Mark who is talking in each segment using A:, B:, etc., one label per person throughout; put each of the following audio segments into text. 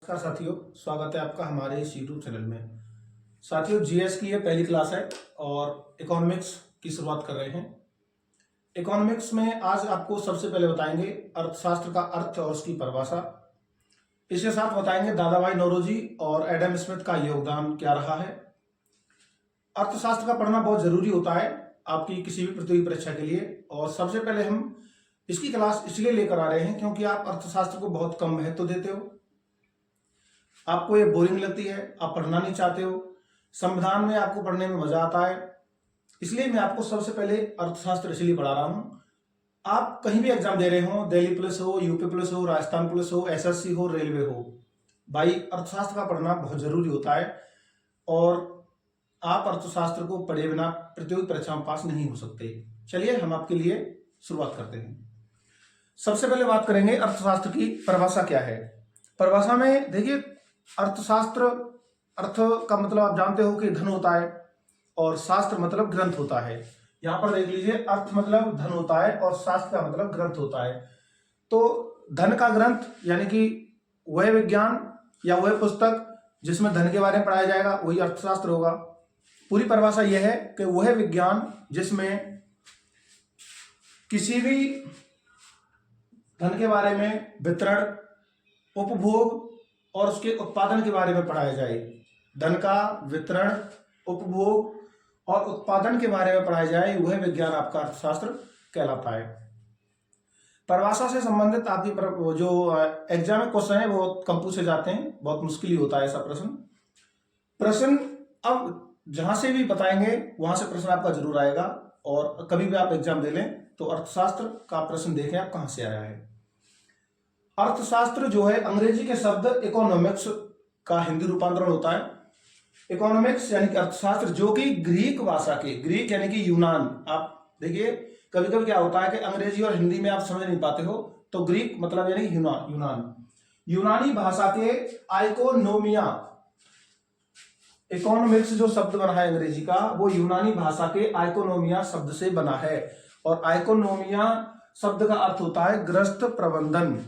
A: नमस्कार साथियों, स्वागत है आपका हमारे इस यूट्यूब चैनल में। साथियों, जीएस की ये पहली क्लास है और इकोनॉमिक्स की शुरुआत कर रहे हैं। इकोनॉमिक्स में आज आपको सबसे पहले बताएंगे अर्थशास्त्र का अर्थ और उसकी परिभाषा। इसके साथ बताएंगे दादा भाई नौरोजी और एडम स्मिथ का योगदान क्या रहा है। अर्थशास्त्र का पढ़ना बहुत जरूरी होता है आपकी किसी भी प्रतियोगी परीक्षा के लिए, और सबसे पहले हम इसकी क्लास इसलिए लेकर आ रहे हैं क्योंकि आप अर्थशास्त्र को बहुत कम महत्व देते हो, आपको ये बोरिंग लगती है, आप पढ़ना नहीं चाहते हो। संविधान में आपको पढ़ने में मजा आता है, इसलिए मैं आपको सबसे पहले अर्थशास्त्र इसलिए पढ़ा रहा हूं। आप कहीं भी एग्जाम दे रहे हो, दिल्ली पुलिस हो, यूपी पुलिस हो, राजस्थान पुलिस हो, एसएससी हो, रेलवे हो, भाई अर्थशास्त्र का पढ़ना बहुत जरूरी होता है और आप अर्थशास्त्र को पढ़े बिना प्रतियोगी परीक्षा में पास नहीं हो सकते। चलिए हम आपके लिए शुरुआत करते हैं। सबसे पहले बात करेंगे अर्थशास्त्र की परिभाषा क्या है। परिभाषा में देखिए, अर्थशास्त्र, अर्थ का मतलब आप जानते हो कि धन होता है और शास्त्र मतलब ग्रंथ होता है। यहां पर देख लीजिए, अर्थ मतलब धन होता है और शास्त्र का मतलब ग्रंथ होता है। तो धन का ग्रंथ यानी कि वह विज्ञान या वह पुस्तक जिसमें धन के बारे में पढ़ाया जाएगा वही अर्थशास्त्र होगा। पूरी परिभाषा यह है कि वह विज्ञान जिसमें किसी भी धन के बारे में, वितरण, उपभोग और उसके उत्पादन के बारे में पढ़ाया जाए। धन का वितरण, उपभोग और उत्पादन के बारे में पढ़ाया जाए, वह विज्ञान आपका अर्थशास्त्र कहलाता है। परिभाषा से संबंधित आपकी जो एग्जाम में क्वेश्चन है वो कम पूछे जाते हैं, बहुत मुश्किल ही होता है ऐसा प्रश्न। अब जहां से भी बताएंगे वहां से प्रश्न आपका जरूर आएगा, और कभी भी आप एग्जाम दे लें तो अर्थशास्त्र का प्रश्न देखें आप कहां से आया है। अर्थशास्त्र जो है अंग्रेजी के शब्द इकोनॉमिक्स का हिंदी रूपांतरण होता है। इकोनॉमिक्स यानी कि अर्थशास्त्र, जो कि ग्रीक भाषा के, ग्रीक यानी कि यूनान। आप देखिए कभी कभी क्या होता है कि अंग्रेजी और हिंदी में आप समझ नहीं पाते हो, तो ग्रीक मतलब यानी यूनान, यूनानी भाषा के आइकोनोमिया, इकोनॉमिक्स जो शब्द बना है अंग्रेजी का, वो यूनानी भाषा के आइकोनोमिया शब्द से बना है। और आइकोनोमिया शब्द का अर्थ होता है ग्रस्त प्रबंधन।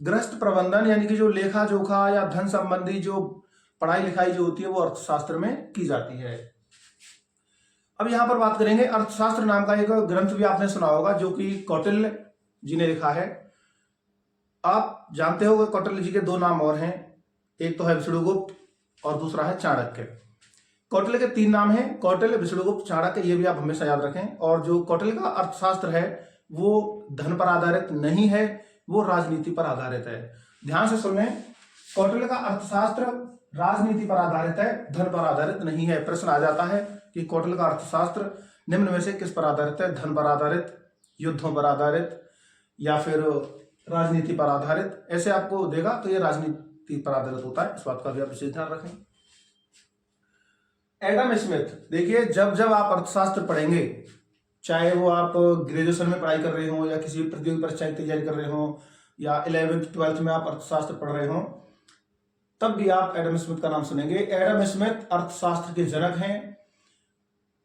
A: ग्रस्त प्रबंधन यानी कि जो लेखा जोखा या धन संबंधी जो पढ़ाई लिखाई जो होती है वो अर्थशास्त्र में की जाती है। अब यहां पर बात करेंगे, अर्थशास्त्र नाम का एक ग्रंथ भी आपने सुना होगा जो कि कौटिल्य जी ने लिखा है। आप जानते हो कौटिल्य जी के दो नाम और हैं, एक तो है विष्णुगुप्त और दूसरा है चाणक्य। कौटिल्य के तीन नाम हैं, कौटिल्य, विष्णुगुप्त, चाणक्य, ये भी आप हमेशा याद रखें। और जो कौटिल्य का अर्थशास्त्र है वो धन पर आधारित नहीं है, वो राजनीति पर आधारित है। ध्यान से सुन लें, कौटिल्य का अर्थशास्त्र राजनीति पर आधारित है, धन पर आधारित नहीं है। प्रश्न आ जाता है कि कौटिल्य का अर्थशास्त्र निम्न में से किस पर आधारित है, धन पर आधारित, युद्धों पर आधारित या फिर राजनीति पर आधारित, ऐसे आपको देगा तो ये राजनीति पर आधारित होता है। इस बात का भी आप विशेष ध्यान रखें। एडम स्मिथ, देखिए जब जब आप अर्थशास्त्र पढ़ेंगे, चाहे वो आप ग्रेजुएशन में पढ़ाई कर रहे हो या किसी प्रतियोगी परीक्षा की तैयारी कर रहे हो या 11th 12th में आप अर्थशास्त्र पढ़ रहे हो, तब भी आप एडम स्मिथ का नाम सुनेंगे। एडम स्मिथ अर्थशास्त्र के जनक हैं,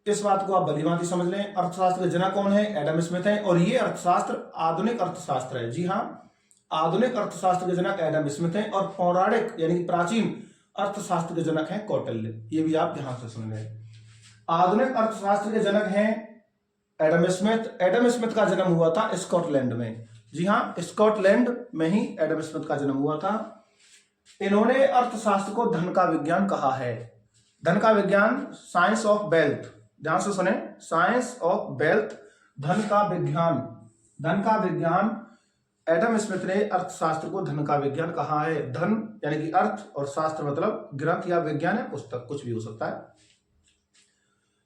A: इस बात को आप भलीभांति समझ लें। अर्थशास्त्र के जनक कौन है? एडम स्मिथ है। और ये अर्थशास्त्र आधुनिक अर्थशास्त्र है। जी हाँ, आधुनिक अर्थशास्त्र के जनक एडम स्मिथ है और पौराणिक यानी कि प्राचीन अर्थशास्त्र के जनक हैं कौटिल्य। ये भी आप ध्यान से सुन लें। आधुनिक अर्थशास्त्र के जनक हैं एडम स्मिथ। एडम स्मिथ का जन्म हुआ था स्कॉटलैंड में। जी हाँ, स्कॉटलैंड में ही एडम स्मिथ का जन्म हुआ था। इन्होंने अर्थशास्त्र को धन का विज्ञान कहा है। धन का विज्ञान, साइंस ऑफ वेल्थ, ध्यान से सुने, साइंस ऑफ वेल्थ, धन का विज्ञान, धन का विज्ञान। एडम स्मिथ ने अर्थशास्त्र को धन का विज्ञान कहा है। धन यानी कि अर्थ और शास्त्र मतलब ग्रंथ या विज्ञान है, पुस्तक, कुछ भी हो सकता है।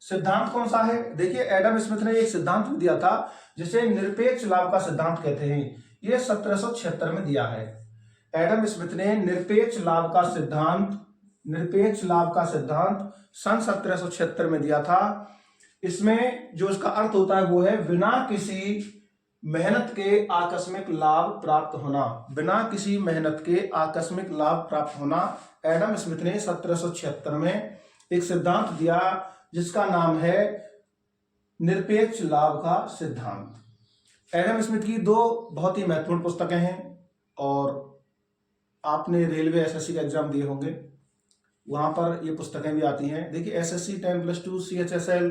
A: सिद्धांत कौन सा है? देखिए एडम स्मिथ ने एक सिद्धांत भी दिया था जिसे निरपेक्ष लाभ का सिद्धांत कहते हैं। यह 1776 में दिया है। एडम स्मिथ ने निरपेक्ष लाभ का सिद्धांत सन 1776 में दिया था। इसमें जो इसका अर्थ होता है वो है बिना किसी मेहनत के आकस्मिक लाभ प्राप्त होना। बिना किसी मेहनत के आकस्मिक लाभ प्राप्त होना। एडम स्मिथ ने 1776 में एक सिद्धांत दिया जिसका नाम है निरपेक्ष लाभ का सिद्धांत। एडम स्मिथ की दो बहुत ही महत्वपूर्ण पुस्तकें हैं और आपने रेलवे एसएससी का एग्जाम दिए होंगे, वहां पर ये पुस्तकें भी आती हैं। देखिए एसएससी 10+2 CHSL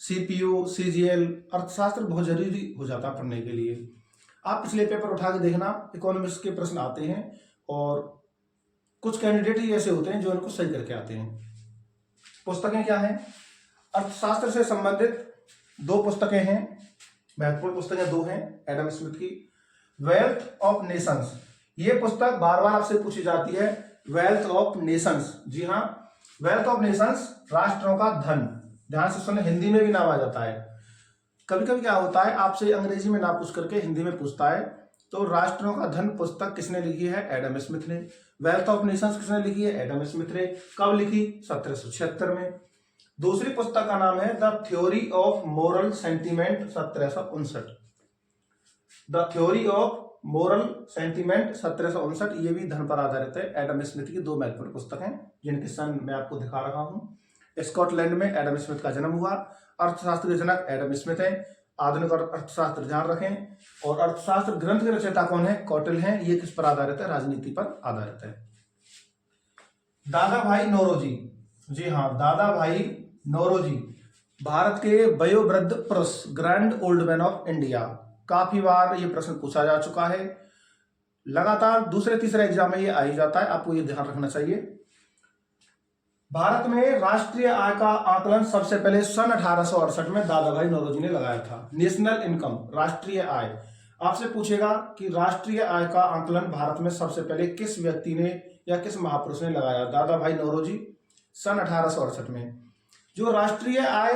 A: CPO CGL अर्थशास्त्र बहुत जरूरी हो जाता है पढ़ने के लिए। आप पिछले पेपर उठा के देखना, इकोनॉमिक्स के प्रश्न आते हैं और कुछ कैंडिडेट ही ऐसे होते हैं जो इनको सही करके आते हैं। पुस्तकें क्या हैं? अर्थशास्त्र से संबंधित 2 पुस्तकें हैं, महत्वपूर्ण पुस्तकें 2 हैं एडम स्मिथ की। वेल्थ ऑफ नेशंस, ये पुस्तक बार बार आपसे पूछी जाती है। वेल्थ ऑफ नेशंस, जी हाँ, वेल्थ ऑफ नेशंस, राष्ट्रों का धन। ध्यान से सुने, हिंदी में भी नाम आ जाता है। कभी कभी क्या होता है, आपसे अंग्रेजी में ना पूछ करके हिंदी में पूछता है। तो राष्ट्रों का धन पुस्तक किसने लिखी है? एडम स्मिथ ने। वेल्थ ऑफ नेशंस किसने लिखी है? एडम स्मिथ ने। कब लिखी? 1776 में। दूसरी पुस्तक का नाम है the theory of moral sentiment, 1759। The theory of moral sentiment, 1759। ये भी धन पर आधारित है। एडम स्मिथ की 2 महत्वपूर्ण पुस्तक हैं जिनके सन मैं आपको दिखा रहा हूं। स्कॉटलैंड में एडम स्मिथ का जन्म हुआ। अर्थशास्त्र के जनक एडम स्मिथ हैं। आधुनिक अर्थशास्त्र ध्यान रखें। और अर्थशास्त्र ग्रंथ के रचयिता कौन है? कौटिल्य हैं। ये किस पर आधारित है? राजनीति पर आधारित है। दादा भाई नौरोजी, जी हाँ, दादा भाई नौरोजी भारत के वयोवृद्ध पुरुष, grand old man of India. काफी बार ये प्रश्न पूछा जा चुका है, लगातार दूसरे तीसरे एग्जाम में ये आ ही जाता है, आपको ये ध्यान रखना चाहिए। भारत में राष्ट्रीय आय का आकलन सबसे पहले सन 1868 में दादा भाई नौरोजी ने लगाया था। नेशनल इनकम, राष्ट्रीय आय। आपसे पूछेगा कि राष्ट्रीय आय का आकलन भारत में सबसे पहले किस व्यक्ति ने या किस महापुरुष ने लगाया? दादा भाई नौरोजी, सन 1868 में। जो राष्ट्रीय आय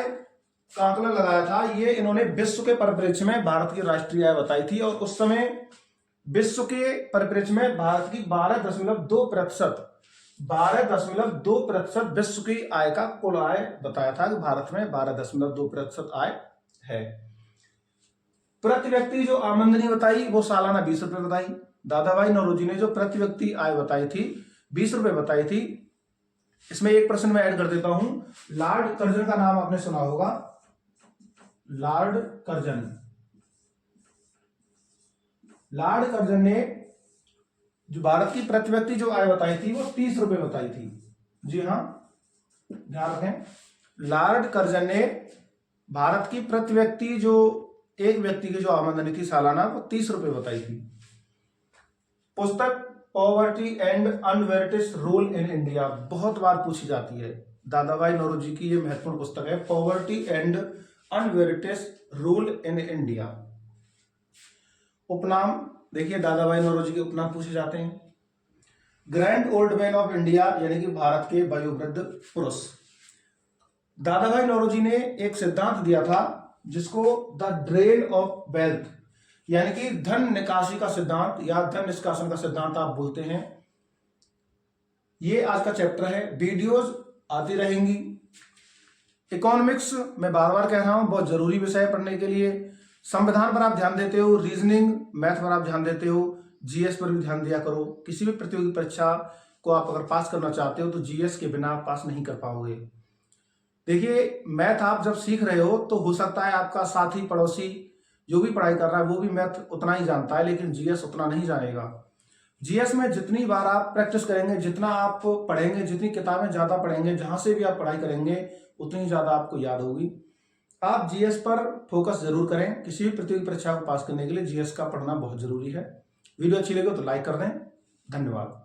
A: का आकलन लगाया था, ये इन्होंने विश्व के परिप्रेक्ष्य में भारत की राष्ट्रीय आय बताई थी। और उस समय विश्व के परिप्रेक्ष्य में भारत की 12.2% विश्व की आय का कुल आय बताया था कि भारत में 12.2% आय है। प्रति व्यक्ति जो आमदनी बताई वो सालाना 20 रुपए बताई। दादा भाई नौरोजी ने जो प्रति व्यक्ति आय बताई थी 20 रुपए बताई थी। इसमें एक प्रश्न मैं ऐड कर देता हूं। लॉर्ड कर्जन का नाम आपने सुना होगा। लॉर्ड कर्जन ने जो भारत की प्रति व्यक्ति जो आय बताई थी वो 30 रुपए बताई थी। जी हाँ, ध्यान रखें। लॉर्ड कर्जन ने भारत की प्रति व्यक्ति जो एक व्यक्ति की जो आमदनी थी सालाना वो 30 रुपए बताई थी। पुस्तक poverty and un-British rule in India बहुत बार पूछी जाती है। दादा भाई नौरोजी की ये महत्वपूर्ण पुस्तक है, poverty and un-British rule in India. उपनाम देखिए, दादा भाई नौरोजी के उपनाम पूछे जाते हैं। Grand old man of India, यानी कि भारत के वयोवृद्ध पुरुष। दादा भाई नौरोजी ने एक सिद्धांत दिया था जिसको द ड्रेन ऑफ वेल्थ, यानी कि धन निकासी का सिद्धांत या धन निष्कासन का सिद्धांत आप बोलते हैं। ये आज का चैप्टर है। वीडियोस आती रहेंगी। इकोनॉमिक्स मैं बार बार कह रहा हूं, बहुत जरूरी विषय है पढ़ने के लिए। संविधान पर आप ध्यान देते हो, रीजनिंग मैथ पर आप ध्यान देते हो, जीएस पर भी ध्यान दिया करो। किसी भी प्रतियोगी परीक्षा को आप अगर पास करना चाहते हो तो जीएस के बिना आप पास नहीं कर पाओगे। देखिए, मैथ आप जब सीख रहे हो तो हो सकता है आपका साथी पड़ोसी जो भी पढ़ाई कर रहा है वो भी मैथ उतना ही जानता है, लेकिन जीएस उतना नहीं जानेगा। जीएस में जितनी बार आप प्रैक्टिस करेंगे, जितना आप पढ़ेंगे, जितनी किताबें ज्यादा पढ़ेंगे, जहां से भी आप पढ़ाई करेंगे उतनी ज्यादा आपको याद होगी। आप जीएस पर फोकस जरूर करें। किसी भी प्रतियोगी परीक्षा को पास करने के लिए जीएस का पढ़ना बहुत जरूरी है। वीडियो अच्छी लगे तो लाइक कर दें। धन्यवाद।